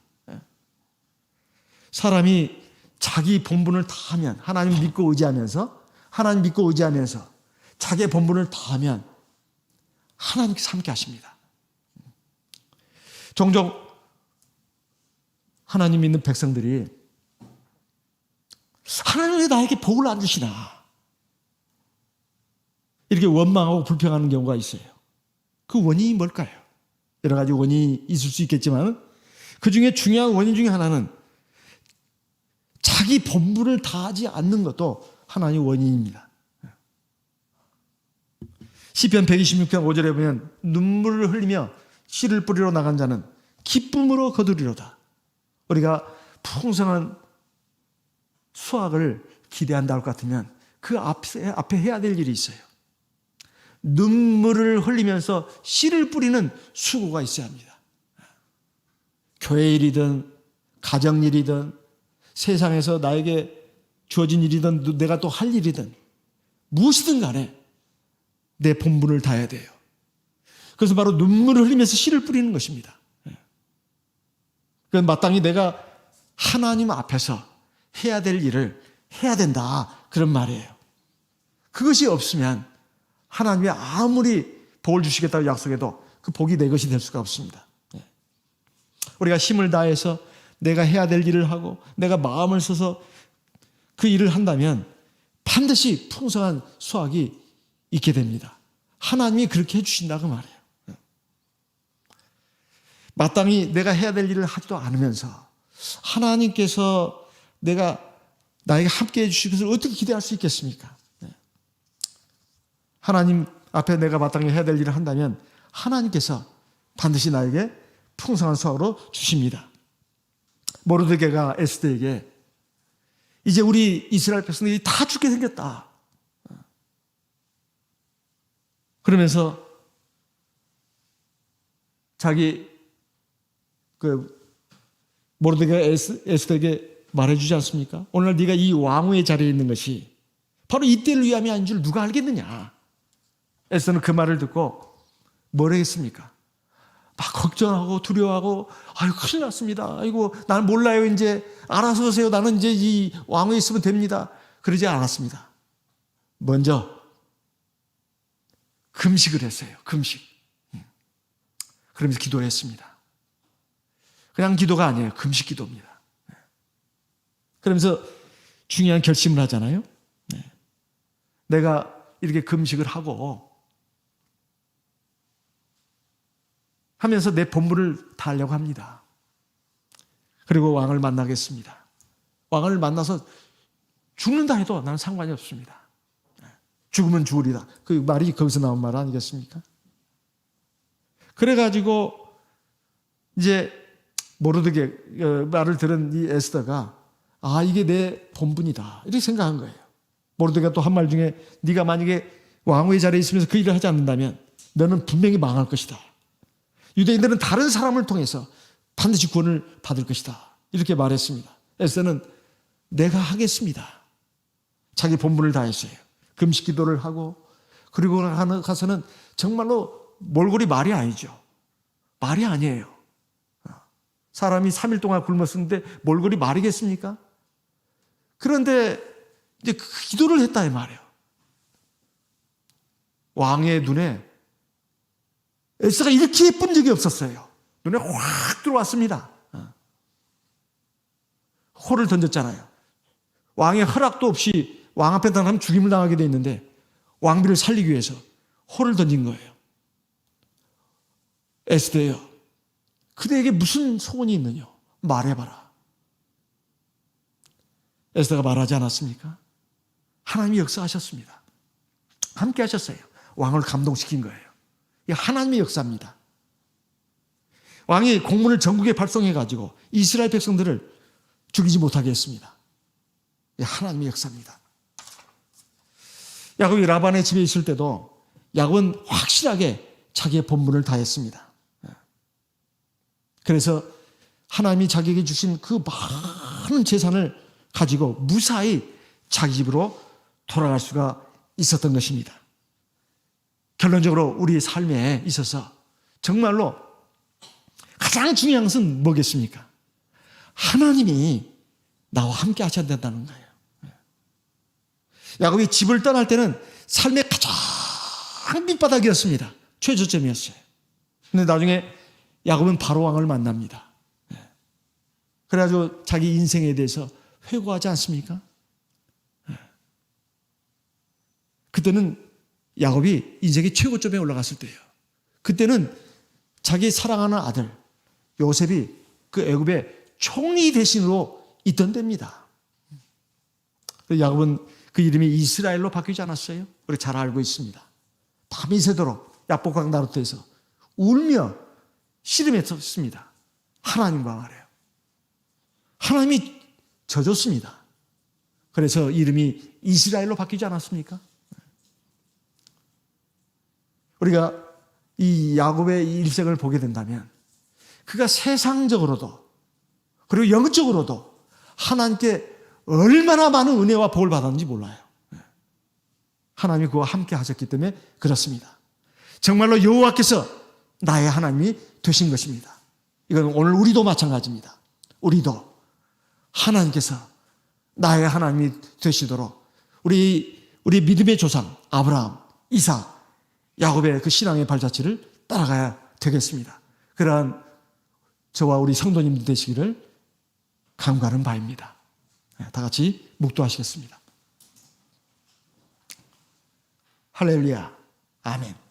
사람이 자기 본분을 다하면 하나님 믿고 의지하면서 자기의 본분을 다하면 하나님께서 함께 하십니다. 종종 하나님 믿는 백성들이 하나님 왜 나에게 복을 안 주시나 이렇게 원망하고 불평하는 경우가 있어요. 그 원인이 뭘까요? 여러 가지 원인이 있을 수 있겠지만 그 중에 중요한 원인 중에 하나는 자기 본분을 다하지 않는 것도 하나의 원인입니다. 시편 126편 5절에 보면 눈물을 흘리며 씨를 뿌리러 나간 자는 기쁨으로 거두리로다. 우리가 풍성한 수확을 기대한다 할 것 같으면 그 앞에 해야 될 일이 있어요. 눈물을 흘리면서 씨를 뿌리는 수고가 있어야 합니다. 교회 일이든 가정일이든 세상에서 나에게 주어진 일이든 내가 또 할 일이든 무엇이든 간에 내 본분을 다해야 돼요. 그래서 바로 눈물을 흘리면서 씨를 뿌리는 것입니다. 그건 마땅히 내가 하나님 앞에서 해야 될 일을 해야 된다, 그런 말이에요. 그것이 없으면 하나님이 아무리 복을 주시겠다고 약속해도 그 복이 내 것이 될 수가 없습니다. 우리가 힘을 다해서 내가 해야 될 일을 하고 내가 마음을 써서 그 일을 한다면 반드시 풍성한 수확이 있게 됩니다. 하나님이 그렇게 해주신다고 말해요. 마땅히 내가 해야 될 일을 하지도 않으면서 하나님께서 나에게 함께 해주실 것을 어떻게 기대할 수 있겠습니까? 하나님 앞에 내가 마땅히 해야 될 일을 한다면 하나님께서 반드시 나에게 풍성한 수확으로 주십니다. 모르드게가 에스더에게 이제 우리 이스라엘 백성들이 다 죽게 생겼다, 그러면서 자기 모르드게가 에스더에게 말해주지 않습니까? 오늘 네가 이 왕후의 자리에 있는 것이 바로 이때를 위함이 아닌 줄 누가 알겠느냐. 에스더는 그 말을 듣고 뭘 했습니까? 막 걱정하고 두려워하고, 아유 큰일 났습니다, 아이고 나는 몰라요, 이제 알아서 하세요, 나는 이제 이 왕후에 있으면 됩니다, 그러지 않았습니다. 먼저 금식을 했어요. 금식. 그러면서 기도를 했습니다. 그냥 기도가 아니에요. 금식 기도입니다. 그러면서 중요한 결심을 하잖아요. 내가 이렇게 금식을 하면서 내 본분을 다하려고 합니다. 그리고 왕을 만나겠습니다. 왕을 만나서 죽는다 해도 나는 상관이 없습니다. 죽으면 죽으리다, 그 말이 거기서 나온 말 아니겠습니까? 그래가지고 이제 모르드게 말을 들은 이 에스더가 이게 내 본분이다, 이렇게 생각한 거예요. 모르드게가 또 한 말 중에 네가 만약에 왕후의 자리에 있으면서 그 일을 하지 않는다면 너는 분명히 망할 것이다. 유대인들은 다른 사람을 통해서 반드시 구원을 받을 것이다, 이렇게 말했습니다. 에스더는 내가 하겠습니다. 자기 본분을 다했어요. 금식 기도를 하고, 그리고 가서는 정말로 몰골이 말이 아니죠. 말이 아니에요. 사람이 3일 동안 굶었는데 몰골이 말이겠습니까? 그런데 이제 그 기도를 했다 이 말이에요. 왕의 눈에 에스더가 이렇게 예쁜 적이 없었어요. 눈에 확 들어왔습니다. 호를 던졌잖아요. 왕의 허락도 없이 왕 앞에 나가면 죽임을 당하게 돼 있는데 왕비를 살리기 위해서 호를 던진 거예요. 에스더요, 그대에게 무슨 소원이 있느냐, 말해봐라. 에스더가 말하지 않았습니까? 하나님이 역사하셨습니다. 함께 하셨어요. 왕을 감동시킨 거예요. 이 하나님의 역사입니다. 왕이 공문을 전국에 발송해가지고 이스라엘 백성들을 죽이지 못하게 했습니다. 이 하나님의 역사입니다. 야곱이 라반의 집에 있을 때도 야곱은 확실하게 자기의 본분을 다했습니다. 그래서 하나님이 자기에게 주신 그 많은 재산을 가지고 무사히 자기 집으로 돌아갈 수가 있었던 것입니다. 결론적으로 우리의 삶에 있어서 정말로 가장 중요한 것은 뭐겠습니까? 하나님이 나와 함께 하셔야 된다는 거예요. 야곱이 집을 떠날 때는 삶의 가장 밑바닥이었습니다. 최저점이었어요. 근데 나중에 야곱은 바로 왕을 만납니다. 그래가지고 자기 인생에 대해서 회고하지 않습니까? 그때는 야곱이 인생의 최고점에 올라갔을 때예요. 그때는 자기 사랑하는 아들 요셉이 그 애굽의 총리 대신으로 있던 때입니다. 야곱은 그 이름이 이스라엘로 바뀌지 않았어요? 우리 잘 알고 있습니다. 밤이 새도록 야복강 나루터에서 울며 씨름했었습니다. 하나님과 말해요. 하나님이 져줬습니다. 그래서 이름이 이스라엘로 바뀌지 않았습니까? 우리가 이 야곱의 일생을 보게 된다면 그가 세상적으로도 그리고 영적으로도 하나님께 얼마나 많은 은혜와 복을 받았는지 몰라요. 하나님이 그와 함께 하셨기 때문에 그렇습니다. 정말로 여호와께서 나의 하나님이 되신 것입니다. 이건 오늘 우리도 마찬가지입니다. 우리도 하나님께서 나의 하나님이 되시도록 우리 믿음의 조상 아브라함, 이삭, 야곱의 그 신앙의 발자취를 따라가야 되겠습니다. 그러한 저와 우리 성도님들 되시기를 간구하는 바입니다. 다 같이 묵도하시겠습니다. 할렐루야. 아멘.